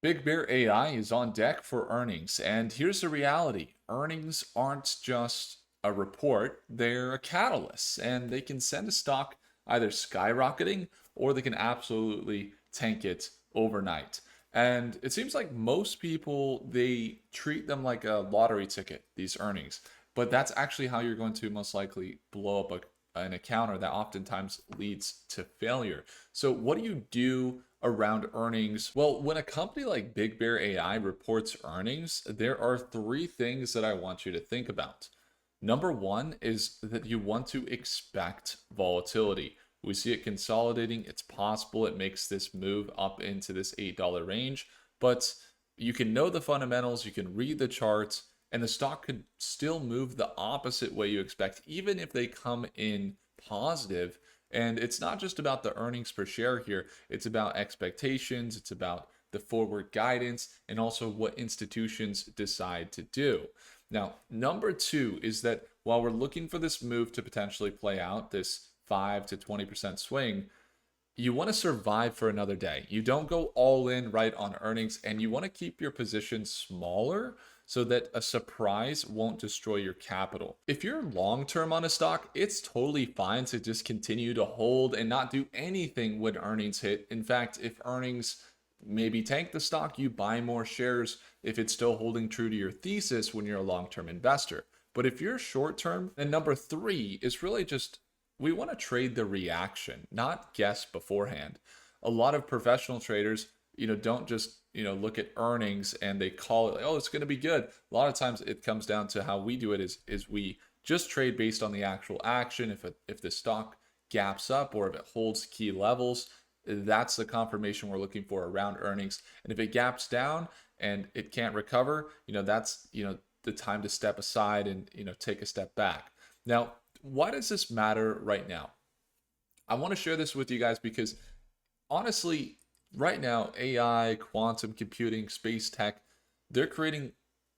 BigBear.AI is on deck for earnings, and here's the reality. Earnings aren't just a report, they're a catalyst, and they can send a stock either skyrocketing or they can absolutely tank it overnight. And it seems like most people they treat them like a lottery ticket, these earnings. But that's actually how you're going to most likely blow up an account, or that oftentimes leads to failure. So, what do you do around earnings? Well, when a company like Big Bear AI reports earnings, there are three things that I want you to think about. Number one is that you want to expect volatility. We see it consolidating. It's possible it makes this move up into this $8 range, but you can know the fundamentals, you can read the charts, and the stock could still move the opposite way you expect, even if they come in positive. And it's not just about the earnings per share here, it's about expectations, it's about the forward guidance, and also what institutions decide to do. Now, number two is that while we're looking for this move to potentially play out, this 5 to 20% swing, you want to survive for another day. You don't go all in right on earnings, and you want to keep your position smaller so that a surprise won't destroy your capital. If you're long term on a stock, it's totally fine to just continue to hold and not do anything when earnings hit. In fact, if earnings maybe tank the stock, you buy more shares if it's still holding true to your thesis when you're a long term investor. But if you're short term, then number three is really just we want to trade the reaction, not guess beforehand. A lot of professional traders, don't just, look at earnings and they call it like, oh, it's going to be good. A lot of times it comes down to how we do it is we just trade based on the actual action. If the stock gaps up or if it holds key levels, that's the confirmation we're looking for around earnings. And if it gaps down and it can't recover, that's, the time to step aside and, take a step back. Now, why does this matter right now? I want to share this with you guys because honestly, right now, AI, quantum computing, space tech, they're creating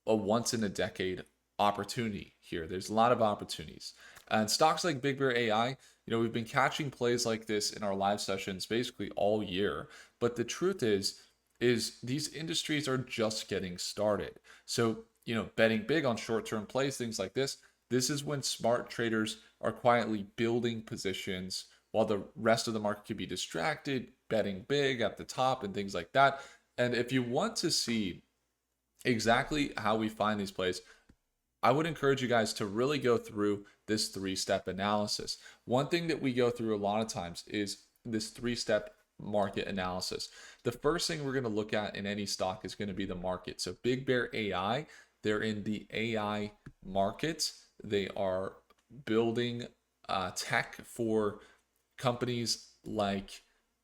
a once in a decade opportunity here. There's a lot of opportunities. And stocks like Big Bear AI, we've been catching plays like this in our live sessions basically all year. But the truth is these industries are just getting started. So, betting big on short-term plays, things like this is when smart traders are quietly building positions while the rest of the market could be distracted, betting big at the top and things like that. And if you want to see exactly how we find these plays, I would encourage you guys to really go through this three-step analysis. One thing that we go through a lot of times is this three-step market analysis. The first thing we're going to look at in any stock is going to be the market. So Big Bear AI, they're in the AI market. They are building tech for companies like,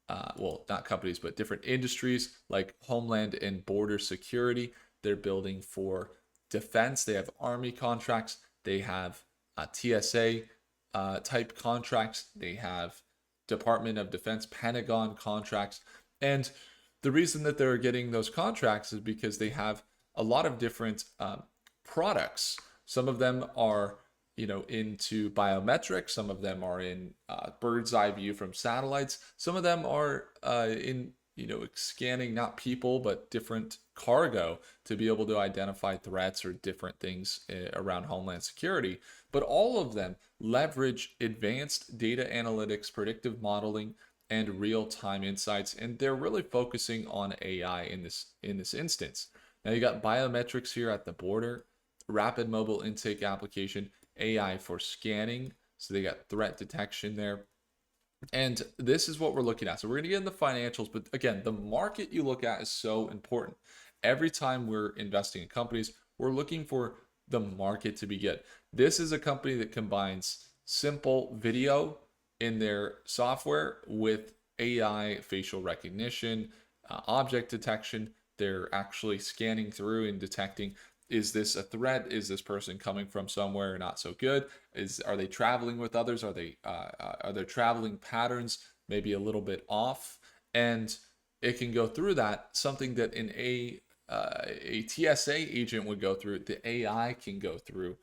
well, not companies, but different industries like Homeland and Border Security. They're building for defense. They have Army contracts. They have TSA type contracts. They have Department of Defense, Pentagon contracts. And the reason that they're getting those contracts is because they have a lot of different products. Some of them are, into biometrics. Some of them are in bird's eye view from satellites. Some of them are in, scanning not people but different cargo to be able to identify threats or different things around homeland security. But all of them leverage advanced data analytics, predictive modeling, and real-time insights, and they're really focusing on AI in this instance. Now you got biometrics here at the border, rapid mobile intake application, AI for scanning. So they got threat detection there. And this is what we're looking at. So we're going to get in the financials, but again, the market you look at is so important. Every time we're investing in companies, we're looking for the market to be good. This is a company that combines simple video in their software with AI facial recognition, object detection. They're actually scanning through and detecting, is this a threat? Is this person coming from somewhere not so good? Are they traveling with others? Are their traveling patterns maybe a little bit off? And it can go through that, something that a TSA agent would go through, the AI can go through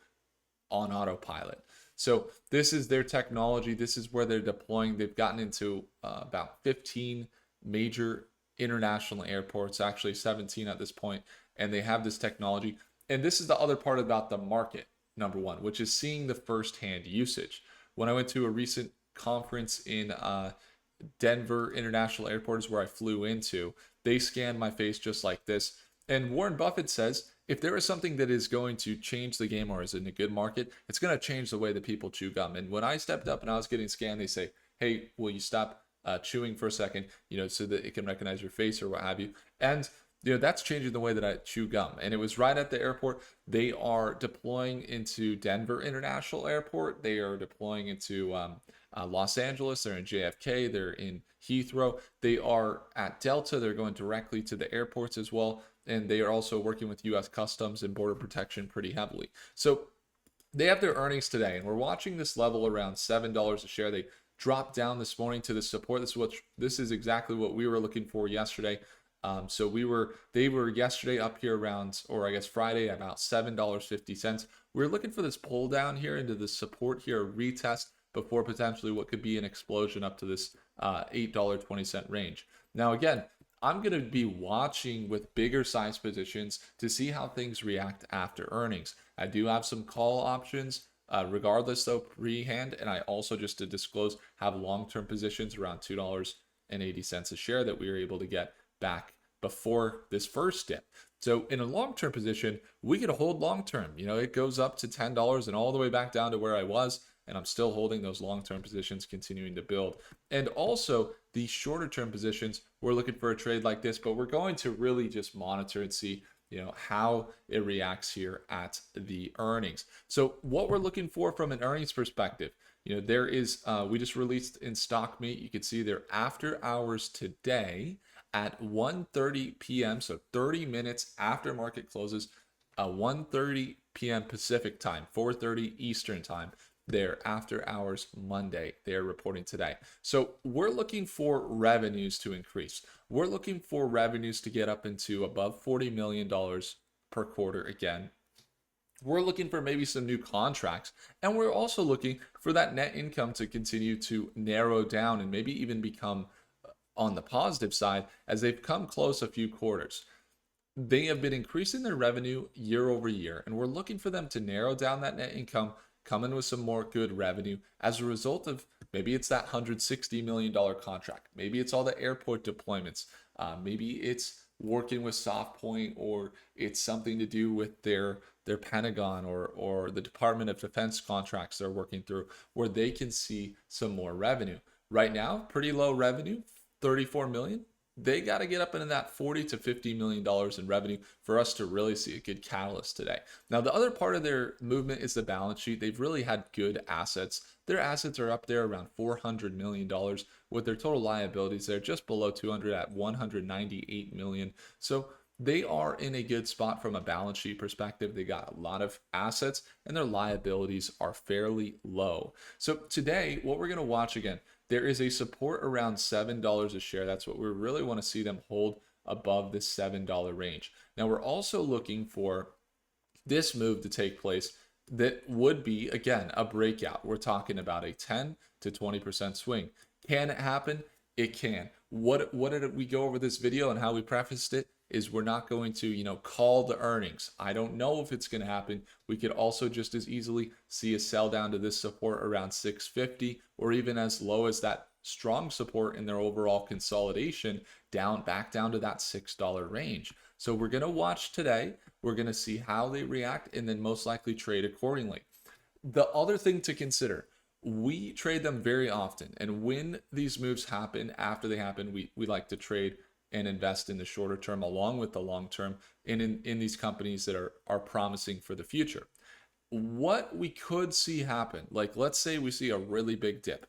on autopilot. So this is their technology. This is where they're deploying. They've gotten into about 15 major international airports, actually 17 at this point, and they have this technology. And this is the other part about the market, number one, which is seeing the firsthand usage. When I went to a recent conference in Denver International Airport, is where I flew into, they scanned my face just like this. And Warren Buffett says if there is something that is going to change the game or is in a good market, it's going to change the way that people chew gum. And when I stepped up and I was getting scanned, they say, hey, will you stop chewing for a second, so that it can recognize your face or what have you. And that's changing the way that I chew gum. And it was right at the airport. They are deploying into Denver International Airport. They are deploying into Los Angeles. They're in JFK. They're in Heathrow. They are at Delta. They're going directly to the airports as well. And they are also working with U.S. Customs and Border Protection pretty heavily. So they have their earnings today, and we're watching this level around $7 a share. They dropped down this morning to the support. This is exactly what we were looking for yesterday. So they were yesterday up here around, or I guess Friday, about $7.50. We're looking for this pull down here into the support here, a retest before potentially what could be an explosion up to this $8.20 range. Now again, I'm going to be watching with bigger size positions to see how things react after earnings. I do have some call options. Regardless though, pre-hand, and I also, just to disclose, have long-term positions around $2.80 a share that we were able to get back before this first dip. So in a long-term position, we could hold long-term. It goes up to $10 and all the way back down to where I was, and I'm still holding those long-term positions, continuing to build. And also the shorter-term positions, we're looking for a trade like this, but we're going to really just monitor and see how it reacts here at the earnings. So what we're looking for from an earnings perspective, there is, we just released in stock meet, you can see they're after hours today at 1:30 p.m. So 30 minutes after market closes, 1:30 p.m. Pacific time, 4:30 Eastern time. They're after hours Monday. They're reporting today. So we're looking for revenues to increase. We're looking for revenues to get up into above $40 million per quarter again. We're looking for maybe some new contracts. And we're also looking for that net income to continue to narrow down and maybe even become on the positive side as they've come close a few quarters. They have been increasing their revenue year over year, and we're looking for them to narrow down that net income, come in with some more good revenue as a result of maybe it's that $160 million contract. Maybe it's all the airport deployments. Maybe it's working with SoftPoint, or it's something to do with their Pentagon or the Department of Defense contracts they're working through, where they can see some more revenue. Right now, pretty low revenue, 34 million. They got to get up into that $40 to $50 million in revenue for us to really see a good catalyst today. Now, the other part of their movement is the balance sheet. They've really had good assets. Their assets are up there around $400 million, with their total liabilities there just below 200 at $198 million. So they are in a good spot from a balance sheet perspective. They got a lot of assets and their liabilities are fairly low. So today, what we're going to watch again, there is a support around $7 a share. That's what we really want to see them hold above this $7 range. Now, we're also looking for this move to take place that would be, again, a breakout. We're talking about a 10 to 20% swing. Can it happen? It can. What did we go over this video and how we prefaced it is we're not going to, call the earnings. I don't know if it's going to happen. We could also just as easily see a sell down to this support around 650, or even as low as that strong support in their overall consolidation back down to that $6 range. So we're going to watch today. We're going to see how they react and then most likely trade accordingly. The other thing to consider, we trade them very often. And when these moves happen, after they happen, we like to trade and invest in the shorter term along with the long term in these companies that are promising for the future. What we could see happen, like let's say we see a really big dip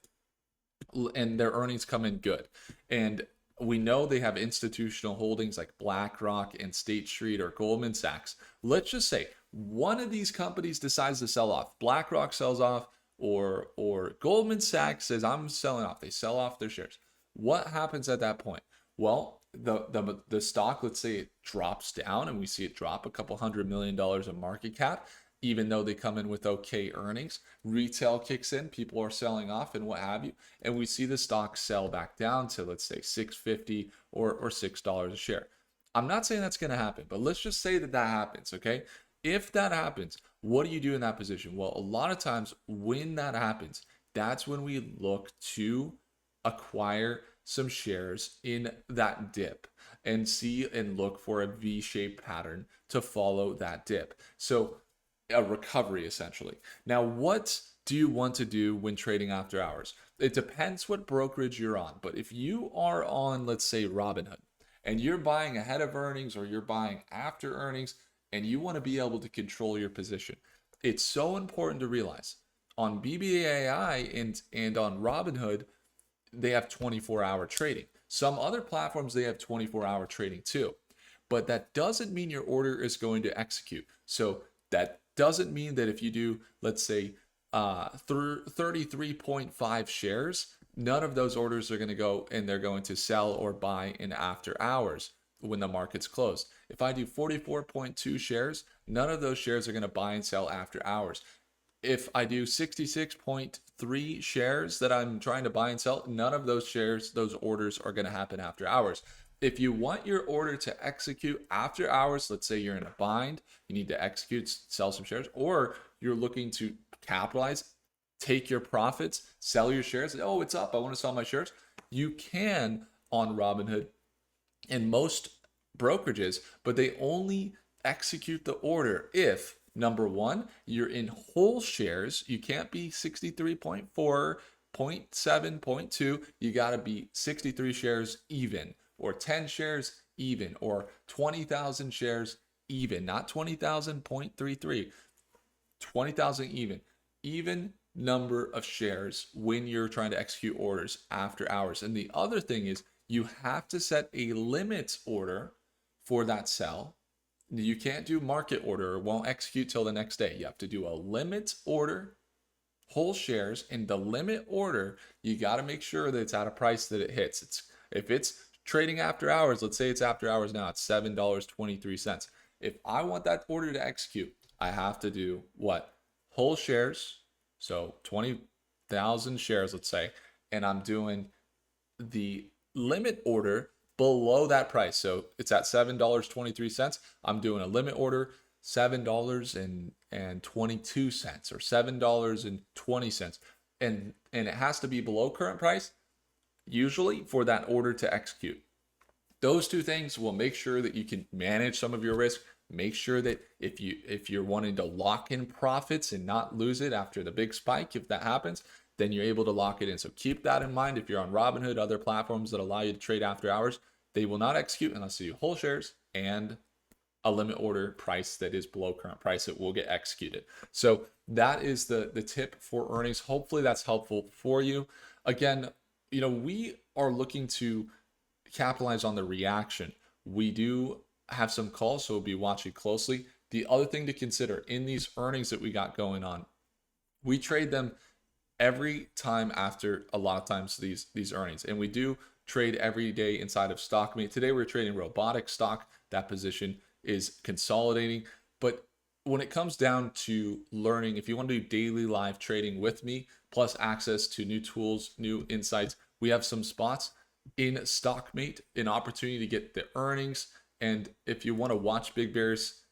and their earnings come in good, and we know they have institutional holdings like BlackRock and State Street or Goldman Sachs. Let's just say one of these companies decides to sell off. BlackRock sells off, or Goldman Sachs says, I'm selling off. They sell off their shares. What happens at that point? Well, the stock, let's say it drops down and we see it drop a couple $100 million of market cap. even though they come in with okay earnings. Retail kicks in, people are selling off and what have you, and we see the stock sell back down to, let's say, 6.50 or $6 a share. I'm not saying that's going to happen, but let's just say that that happens, okay? If that happens, what do you do in that position? Well, a lot of times when that happens, that's when we look to acquire some shares in that dip and see and look for a V-shaped pattern to follow that dip. So a recovery essentially. Now, what do you want to do when trading after hours? It depends what brokerage you're on, but if you are on, let's say, Robinhood, and you're buying ahead of earnings or you're buying after earnings and you want to be able to control your position, it's so important to realize on BBAI and on Robinhood, they have 24-hour trading. Some other platforms, they have 24-hour trading too. But that doesn't mean your order is going to execute. So that doesn't mean that if you do, let's say, 33.5 shares, none of those orders are going to go and they're going to sell or buy in after hours when the market's closed. If I do 44.2 shares, none of those shares are going to buy and sell after hours. If I do 66.3 shares that I'm trying to buy and sell, none of those shares, those orders are going to happen after hours. If you want your order to execute after hours, let's say you're in a bind, you need to execute, sell some shares, or you're looking to capitalize, take your profits, sell your shares. Oh, it's up, I want to sell my shares. You can on Robinhood and most brokerages, but they only execute the order if, number one, you're in whole shares. You can't be 63.4, 0.7, 0.2. You got to be 63 shares even, or 10 shares even, or 20,000 shares even, not 20,000.33, 20,000 even. Even number of shares when you're trying to execute orders after hours. And the other thing is you have to set a limit order for that sell. You can't do market order, it won't execute till the next day. You have to do a limit order, whole shares, and the limit order, you got to make sure that it's at a price that it hits. If it's trading after hours, let's say it's after hours now, it's $7.23. If I want that order to execute, I have to do what? Whole shares, so 20,000 shares, let's say, and I'm doing the limit order below that price. So it's at $7.23. I'm doing a limit order $7.22 or $7.20. And it has to be below current price, usually, for that order to execute. Those two things will make sure that you can manage some of your risk. Make sure that if you're wanting to lock in profits and not lose it after the big spike, if that happens, then you're able to lock it in. So keep that in mind. If you're on Robinhood, other platforms that allow you to trade after hours, they will not execute unless you do whole shares and a limit order price that is below current price. It will get executed. So that is the tip for earnings. Hopefully that's helpful for you. Again, we are looking to capitalize on the reaction. We do have some calls, so we'll be watching closely. The other thing to consider in these earnings that we got going on, we trade them every time after a lot of times these earnings, and we do trade every day inside of StockMate. Today we're trading robotic stock. That position is consolidating. But when it comes down to learning, if you want to do daily live trading with me, plus access to new tools, new insights, we have some spots in StockMate, an opportunity to get the earnings. And if you want to watch Big Bear's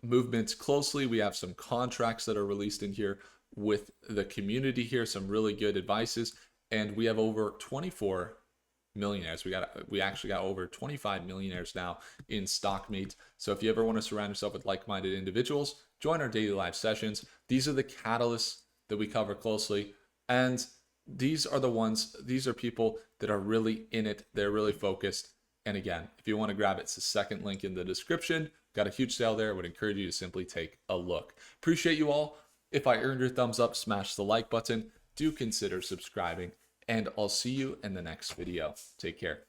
movements closely, we have some contracts that are released in here with the community here, some really good advices. And we have over 24 millionaires. We actually got over 25 millionaires now in StockMate. So if you ever want to surround yourself with like-minded individuals, join our daily live sessions. These are the catalysts that we cover closely. And these are people that are really in it. They're really focused. And again, if you want to grab it, it's the second link in the description. Got a huge sale there. I would encourage you to simply take a look. Appreciate you all. If I earned your thumbs up, smash the like button. Do consider subscribing. And I'll see you in the next video. Take care.